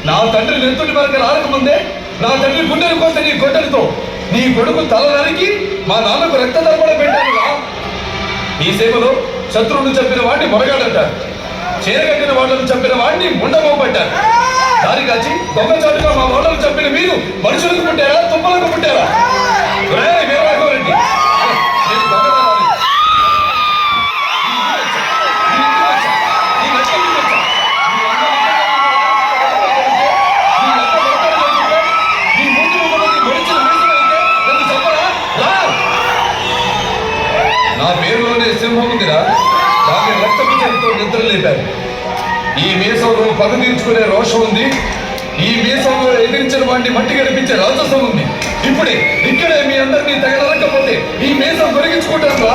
నా తండ్రి నెత్తుడి వరకు రాకముందే నా తండ్రి గుండెలు కోస్తే నీ గొడ్డలతో నీ కొడుకు తల నరికి మా నాన్నకు రక్త తర్పణ పెట్టాను. ఈ సేవలో శత్రువును చంపిన వాడిని మొరగాడంటారు, చేరగట్టిన వాళ్ళను చంపిన వాడిని ముండమోపట్టారు. దారి కాచి దొంగచాటుగా మా వాళ్ళను చంపిన మీరు మనుషులకు పుట్టారా, తుప్పలకు పుట్టారా? వీరరాఘవరెడ్డి, నేను దొంగదాన్ని. నా పేరులోనే సింహం ఉందిరా, దాన్ని రక్తపిచ్చతో నిద్ర లేపారు. ఈ మీసంలో పగ తీర్చుకునే రోషం ఉంది, ఈ మీసంలో ఎదిరించిన వాడిని మట్టి గడిపించే రాజసం ఉంది. ఇక్కడే మీ అందరినీ తగలకపోతే ఈ మీసం తొలగించుకుంటాను రా.